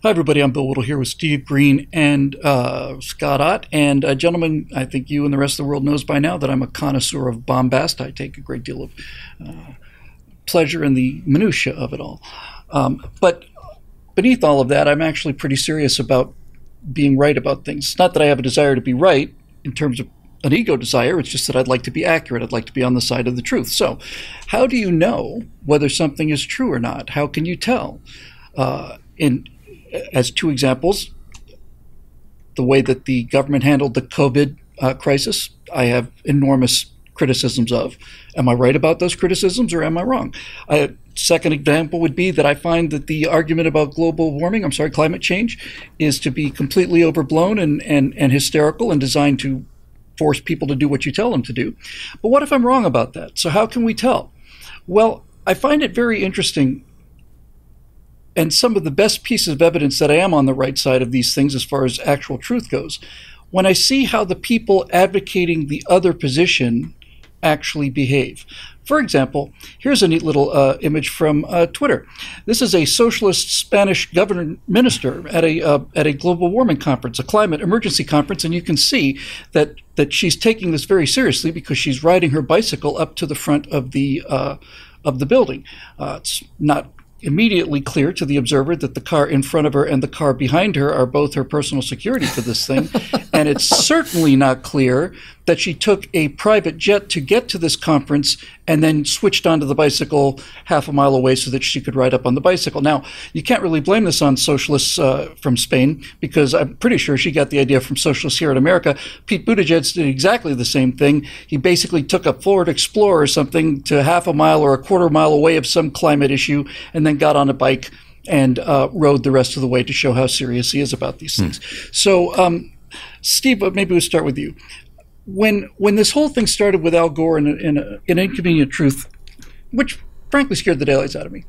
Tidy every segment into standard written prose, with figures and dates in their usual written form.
Hi, everybody. I'm Bill Whittle here with Steve Green and Scott Ott. And gentlemen, I think you and the rest of the world knows by now that I'm a connoisseur of bombast. I take a great deal of pleasure in the minutiae of it all. But beneath all of that, I'm actually pretty serious about being right about things. It's not that I have a desire to be right in terms of an ego desire. It's just that I'd like to be accurate. I'd like to be on the side of the truth. So how do you know whether something is true or not? How can you tell? As two examples, the way that the government handled the COVID crisis, I have enormous criticisms of. Am I right about those criticisms or am I wrong? Second example would be that I find that the argument about climate change, is to be completely overblown and hysterical and designed to force people to do what you tell them to do. But what if I'm wrong about that? So how can we tell? Well, I find it very interesting, and some of the best pieces of evidence that I am on the right side of these things as far as actual truth goes, when I see how the people advocating the other position actually behave. For example, here's a neat little image from Twitter. This is a socialist Spanish governor minister at a global warming conference, a climate emergency conference, and you can see that she's taking this very seriously because she's riding her bicycle up to the front of the building. It's not immediately clear to the observer that the car in front of her and the car behind her are both her personal security for this thing. And it's certainly not clear that she took a private jet to get to this conference and then switched onto the bicycle half a mile away so that she could ride up on the bicycle. Now, you can't really blame this on socialists from Spain, because I'm pretty sure she got the idea from socialists here in America. Pete Buttigieg did exactly the same thing. He basically took a Ford Explorer or something to half a mile or a quarter mile away of some climate issue and then got on a bike and rode the rest of the way to show how serious he is about these things. So, Steve, maybe we'll start with you. When this whole thing started with Al Gore and an inconvenient truth, which frankly scared the daylights out of me,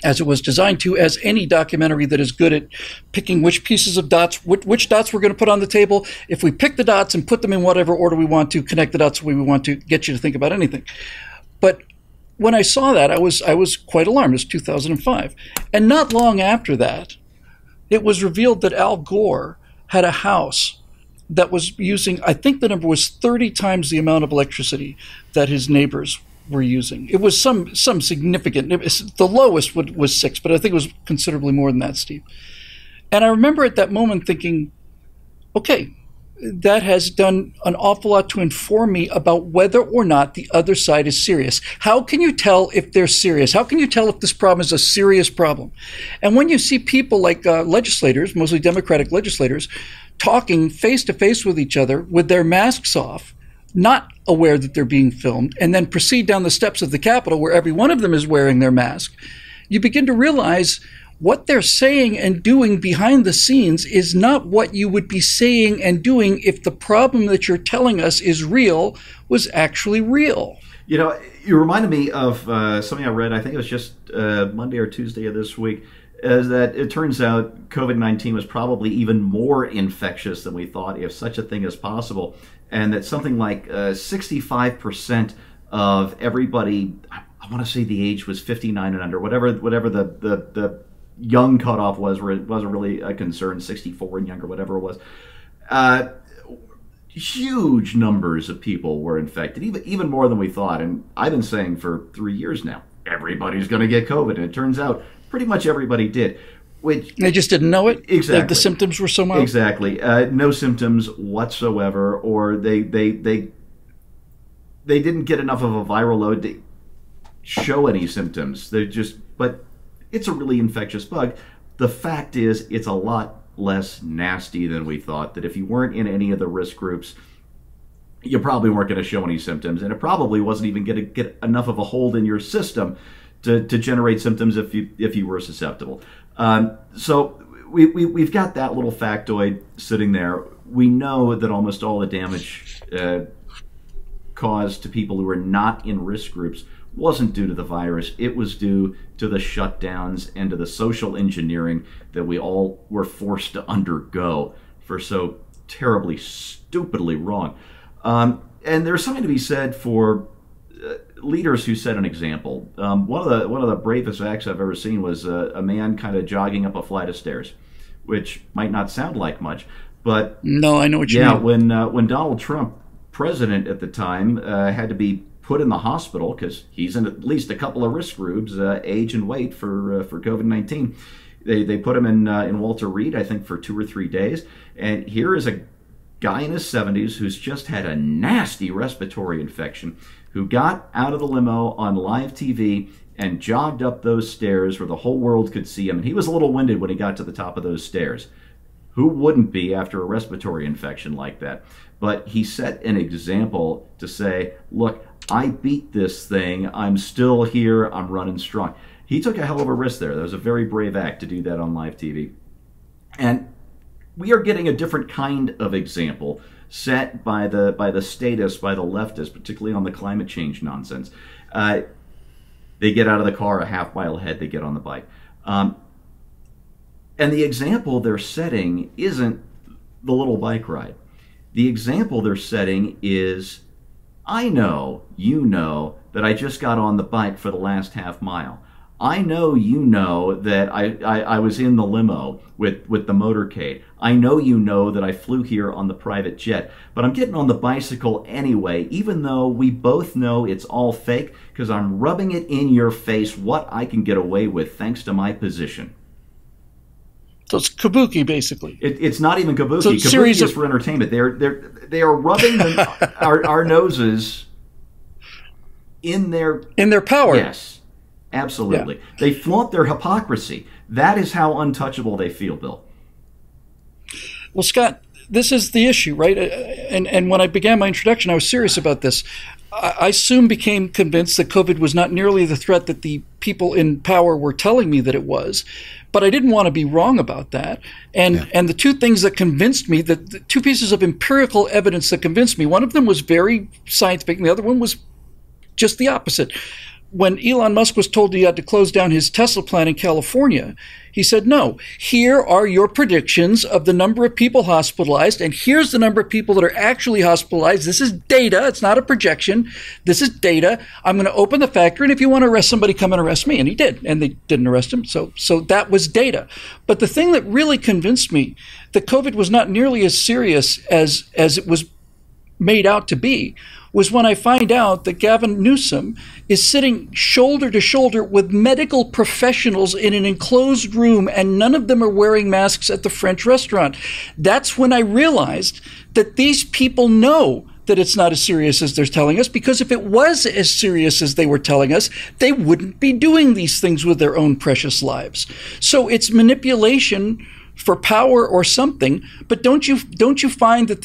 as it was designed to, as any documentary that is good at picking which pieces of dots, which dots we're going to put on the table. If we pick the dots and put them in whatever order we want to, connect the dots the way we want to, get you to think about anything. But when I saw that, I was quite alarmed. It was 2005. And not long after that, it was revealed that Al Gore had a house that was using, I think the number was 30 times the amount of electricity that his neighbors were using. It was some significant, the lowest was 6, but I think it was considerably more than that, Steve. And I remember at that moment thinking, okay, that has done an awful lot to inform me about whether or not the other side is serious. How can you tell if they're serious? How can you tell if this problem is a serious problem? And when you see people like legislators, mostly Democratic legislators, talking face to face with each other with their masks off, not aware that they're being filmed, and then proceed down the steps of the Capitol where every one of them is wearing their mask, you begin to realize what they're saying and doing behind the scenes is not what you would be saying and doing if the problem that you're telling us is real was actually real. You know, you reminded me of something I read, I think it was just Monday or Tuesday of this week, is that it turns out COVID-19 was probably even more infectious than we thought, if such a thing is possible, and that something like 65% of everybody, I want to say the age was 59 and under, whatever the young cutoff was, where it wasn't really a concern, 64 and younger, whatever it was. Huge numbers of people were infected, even more than we thought. And I've been saying for 3 years now, everybody's going to get COVID, and it turns out pretty much everybody did. Which they just didn't know it. Exactly, the symptoms were so mild. Exactly, no symptoms whatsoever, or they didn't get enough of a viral load to show any symptoms. But it's a really infectious bug. The fact is, it's a lot less nasty than we thought. That if you weren't in any of the risk groups, you probably weren't going to show any symptoms, and it probably wasn't even going to get enough of a hold in your system to generate symptoms if you were susceptible. So we've got that little factoid sitting there. We know that almost all the damage caused to people who are not in risk groups wasn't due to the virus. It was due to the shutdowns and to the social engineering that we all were forced to undergo for so terribly, stupidly wrong. And there's something to be said for leaders who set an example. One of the bravest acts I've ever seen was a man kind of jogging up a flight of stairs, which might not sound like much, but no, I know what you mean. When Donald Trump, president at the time, had to be put in the hospital because he's in at least a couple of risk groups, age and weight for COVID-19. They put him in Walter Reed, I think, for 2 or 3 days, and here is a guy in his 70s who's just had a nasty respiratory infection, who got out of the limo on live TV and jogged up those stairs where the whole world could see him. And he was a little winded when he got to the top of those stairs. Who wouldn't be after a respiratory infection like that? But he set an example to say, look, I beat this thing. I'm still here. I'm running strong. He took a hell of a risk there. That was a very brave act to do that on live TV. And we are getting a different kind of example set by the statists, by the leftists, particularly on the climate change nonsense. They get out of the car a half mile ahead, they get on the bike. And the example they're setting isn't the little bike ride. The example they're setting is, I know, you know, that I just got on the bike for the last half mile. I know you know that I was in the limo with the motorcade. I know you know that I flew here on the private jet. But I'm getting on the bicycle anyway, even though we both know it's all fake, because I'm rubbing it in your face what I can get away with thanks to my position. So it's kabuki, basically. It's not even kabuki. So kabuki is for entertainment. They are rubbing our noses in their power. Yes. Absolutely. Yeah. They flaunt their hypocrisy. That is how untouchable they feel, Bill. Well, Scott, this is the issue, right? And when I began my introduction, I was serious about this. I soon became convinced that COVID was not nearly the threat that the people in power were telling me that it was. But I didn't want to be wrong about that. And the two things that convinced me, the two pieces of empirical evidence that convinced me, one of them was very scientific, and the other one was just the opposite. When Elon Musk was told he had to close down his Tesla plant in California, he said, no, here are your predictions of the number of people hospitalized, and here's the number of people that are actually hospitalized. This is data. It's not a projection. This is data. I'm going to open the factory, and if you want to arrest somebody, come and arrest me. And he did, and they didn't arrest him. So that was data. But the thing that really convinced me that COVID was not nearly as serious as it was made out to be was when I find out that Gavin Newsom is sitting shoulder to shoulder with medical professionals in an enclosed room, and none of them are wearing masks at the French restaurant. That's when I realized that these people know that it's not as serious as they're telling us, because if it was as serious as they were telling us, they wouldn't be doing these things with their own precious lives. So it's manipulation for power or something. But don't you find that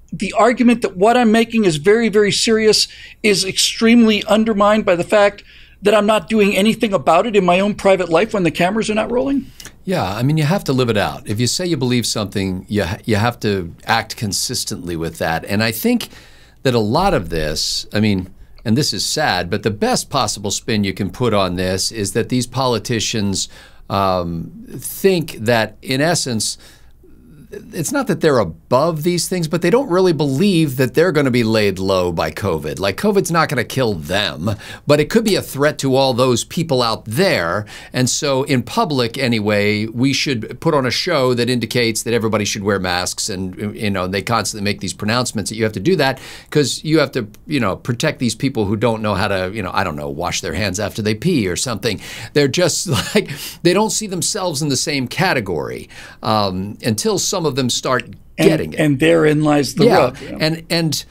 the argument that what I'm making is very, very serious is extremely undermined by the fact that I'm not doing anything about it in my own private life when the cameras are not rolling? Yeah, I mean, you have to live it out. If you say you believe something, you have to act consistently with that. And I think that a lot of this, I mean, and this is sad, but the best possible spin you can put on this is that these politicians think that, in essence, it's not that they're above these things, but they don't really believe that they're going to be laid low by COVID. Like, COVID's not going to kill them, but it could be a threat to all those people out there. And so in public, anyway, we should put on a show that indicates that everybody should wear masks. And, you know, they constantly make these pronouncements that you have to do that because you have to, you know, protect these people who don't know how to, you know, I don't know, wash their hands after they pee or something. They're just like, they don't see themselves in the same category until some of them start getting it. And therein lies the rub. Yeah. And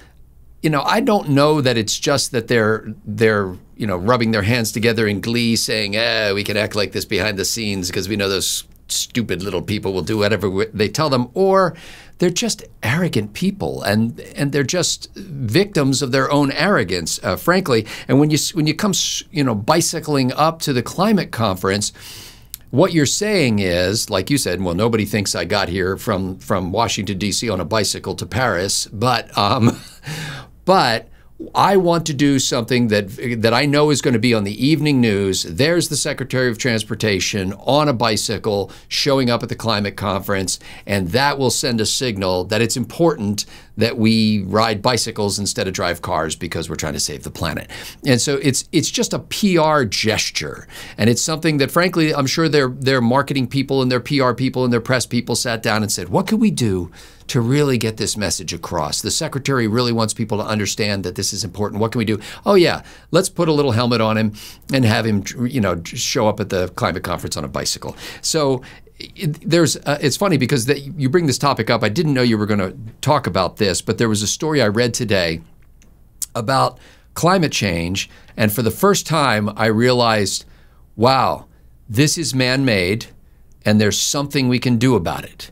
you know, I don't know that it's just that they're you know, rubbing their hands together in glee saying, we can act like this behind the scenes because we know those stupid little people will do whatever they tell them, or they're just arrogant people and they're just victims of their own arrogance, frankly. And when you come, you know, bicycling up to the climate conference, what you're saying is, like you said, well, nobody thinks I got here from Washington, D.C. on a bicycle to Paris, but I want to do something that I know is going to be on the evening news. There's the Secretary of Transportation on a bicycle showing up at the climate conference, and that will send a signal that it's important that we ride bicycles instead of drive cars because we're trying to save the planet. And so it's just a PR gesture. And it's something that, frankly, I'm sure their marketing people and their PR people and their press people sat down and said, what could we do to really get this message across? The secretary really wants people to understand that this is important. What can we do? Oh, yeah, let's put a little helmet on him and have him, show up at the climate conference on a bicycle. So it's funny because you bring this topic up. I didn't know you were going to talk about this, but there was a story I read today about climate change. And for the first time, I realized, wow, this is man-made and there's something we can do about it.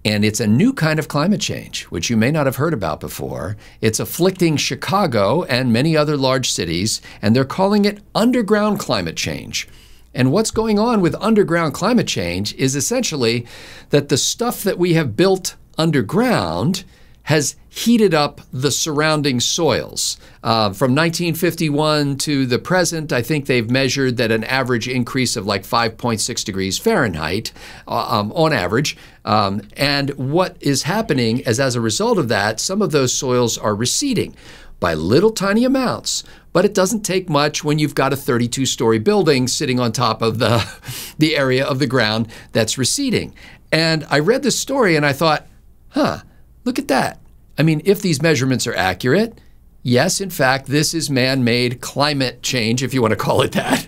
And it's a new kind of climate change, which you may not have heard about before. It's afflicting Chicago and many other large cities, and they're calling it underground climate change. And what's going on with underground climate change is essentially that the stuff that we have built underground has heated up the surrounding soils. From 1951 to the present, I think they've measured that an average increase of like 5.6 degrees Fahrenheit on average. And what is happening is, as a result of that, some of those soils are receding by little tiny amounts. But it doesn't take much when you've got a 32-story building sitting on top of the area of the ground that's receding. And I read this story and I thought, look at that. I mean, if these measurements are accurate, yes, in fact, this is man-made climate change, if you want to call it that.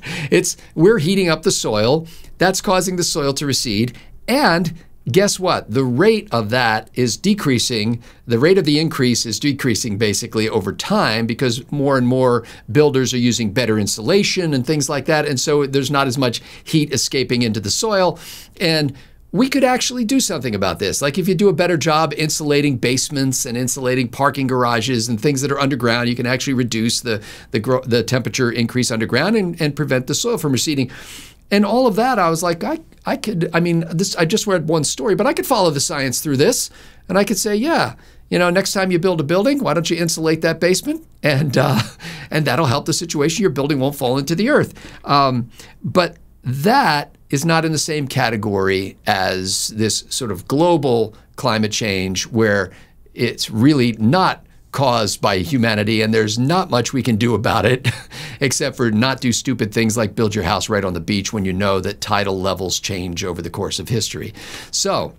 We're heating up the soil. That's causing the soil to recede. And guess what? The rate of that is decreasing. The rate of the increase is decreasing basically over time because more and more builders are using better insulation and things like that. And so there's not as much heat escaping into the soil. And we could actually do something about this. Like if you do a better job insulating basements and insulating parking garages and things that are underground, you can actually reduce the temperature increase underground and prevent the soil from receding. And all of that, I was like, I just read one story, but I could follow the science through this. And I could say, yeah, next time you build a building, why don't you insulate that basement? And that'll help the situation. Your building won't fall into the earth. But that is not in the same category as this sort of global climate change where it's really not caused by humanity and there's not much we can do about it except for not do stupid things like build your house right on the beach when you know that tidal levels change over the course of history. So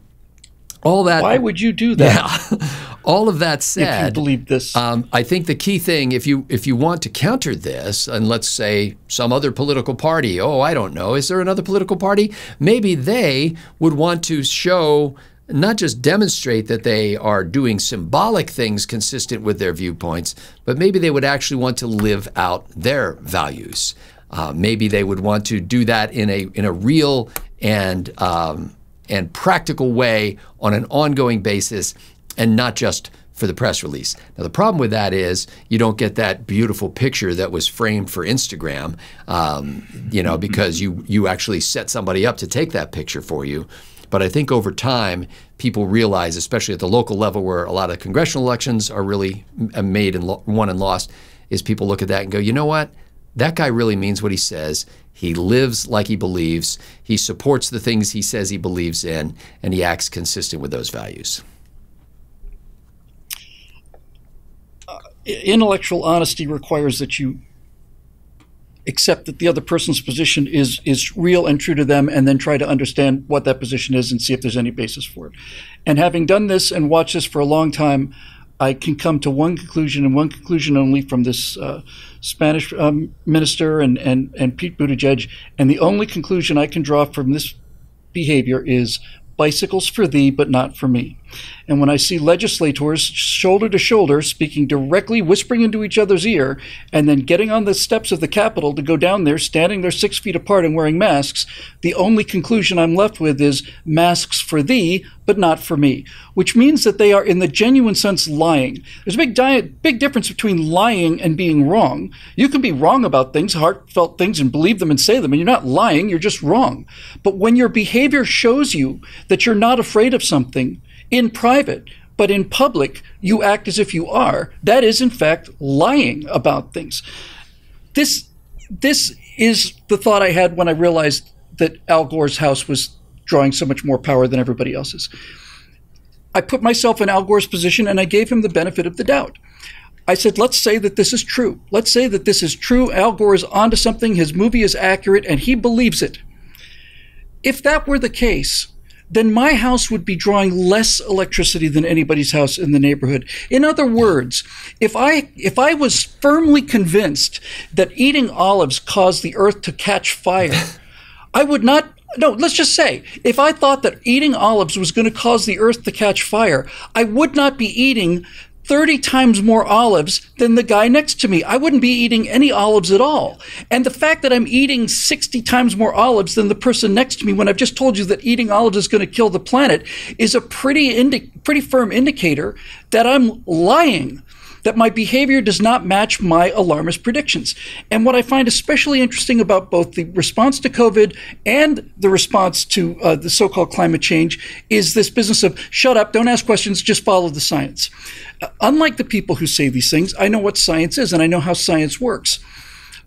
all that. Why would you do that? Yeah. All of that said, if you believe this, I think the key thing, if you want to counter this, and let's say some other political party, I don't know, is there another political party? Maybe they would want to show, not just demonstrate that they are doing symbolic things consistent with their viewpoints, but maybe they would actually want to live out their values. Maybe they would want to do that in a real and practical way on an ongoing basis and not just for the press release. Now, the problem with that is you don't get that beautiful picture that was framed for Instagram, because you actually set somebody up to take that picture for you. But I think over time, people realize, especially at the local level where a lot of congressional elections are really made and won and lost, is people look at that and go, you know what? That guy really means what he says. He lives like he believes. He supports the things he says he believes in, and he acts consistent with those values. Intellectual honesty requires that you accept that the other person's position is real and true to them, and then try to understand what that position is and see if there's any basis for it. And having done this and watched this for a long time, I can come to one conclusion and one conclusion only from this Spanish minister and Pete Buttigieg. And the only conclusion I can draw from this behavior is bicycles for thee, but not for me. And when I see legislators shoulder to shoulder speaking directly, whispering into each other's ear, and then getting on the steps of the Capitol to go down there, standing there 6 feet apart and wearing masks, the only conclusion I'm left with is masks for thee, but not for me, which means that they are in the genuine sense lying. There's a big difference between lying and being wrong. You can be wrong about things, heartfelt things, and believe them and say them, and you're not lying, you're just wrong. But when your behavior shows you that you're not afraid of something in private, but in public you act as if you are, that is in fact lying about things. This is the thought I had when I realized that Al Gore's house was drawing so much more power than everybody else's. I put myself in Al Gore's position and I gave him the benefit of the doubt. I said, let's say that this is true. Let's say that this is true. Al Gore is onto something. His movie is accurate and he believes it. If that were the case, then my house would be drawing less electricity than anybody's house in the neighborhood. In other words, if I was firmly convinced that eating olives caused the earth to catch fire, I would not. No, let's just say, if I thought that eating olives was going to cause the earth to catch fire, I would not be eating 30 times more olives than the guy next to me. I wouldn't be eating any olives at all. And the fact that I'm eating 60 times more olives than the person next to me when I've just told you that eating olives is going to kill the planet is a pretty firm indicator that I'm lying, that my behavior does not match my alarmist predictions. And what I find especially interesting about both the response to COVID and the response to the so-called climate change is this business of shut up, don't ask questions, just follow the science. Unlike the people who say these things, I know what science is and I know how science works.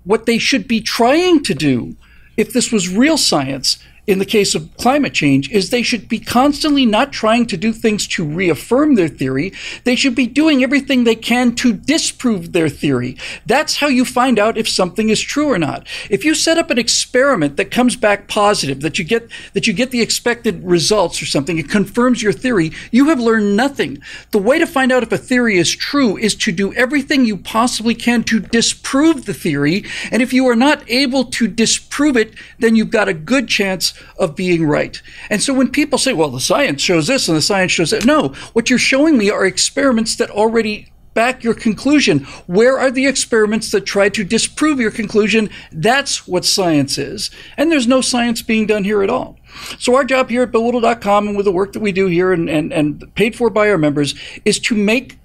What they should be trying to do, if this was real science, in the case of climate change, is they should be constantly not trying to do things to reaffirm their theory. They should be doing everything they can to disprove their theory. That's how you find out if something is true or not. If you set up an experiment that comes back positive, that you get the expected results or something, it confirms your theory, you have learned nothing. The way to find out if a theory is true is to do everything you possibly can to disprove the theory. And if you are not able to disprove it, then you've got a good chance of being right. And so when people say, well, the science shows this and the science shows that, no, what you're showing me are experiments that already back your conclusion. Where are the experiments that try to disprove your conclusion? That's what science is. And there's no science being done here at all. So our job here at BillWhittle.com and with the work that we do here and paid for by our members is to make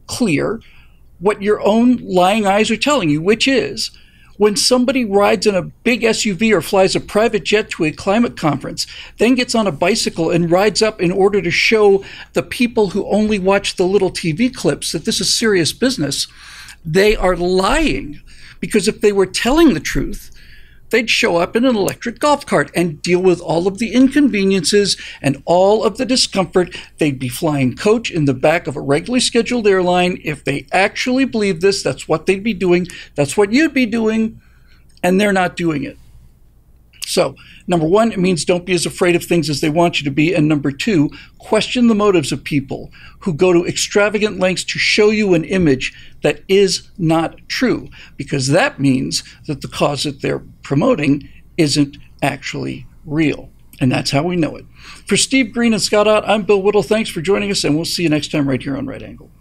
clear what your own lying eyes are telling you, which is when somebody rides in a big SUV or flies a private jet to a climate conference, then gets on a bicycle and rides up in order to show the people who only watch the little TV clips that this is serious business, they are lying. Because if they were telling the truth, they'd show up in an electric golf cart and deal with all of the inconveniences and all of the discomfort. They'd be flying coach in the back of a regularly scheduled airline. If they actually believe this, that's what they'd be doing. That's what you'd be doing, and they're not doing it. So, number one, it means don't be as afraid of things as they want you to be. And number two, question the motives of people who go to extravagant lengths to show you an image that is not true, because that means that the cause that they're promoting isn't actually real. And that's how we know it. For Steve Green and Scott Ott, I'm Bill Whittle. Thanks for joining us, and we'll see you next time right here on Right Angle.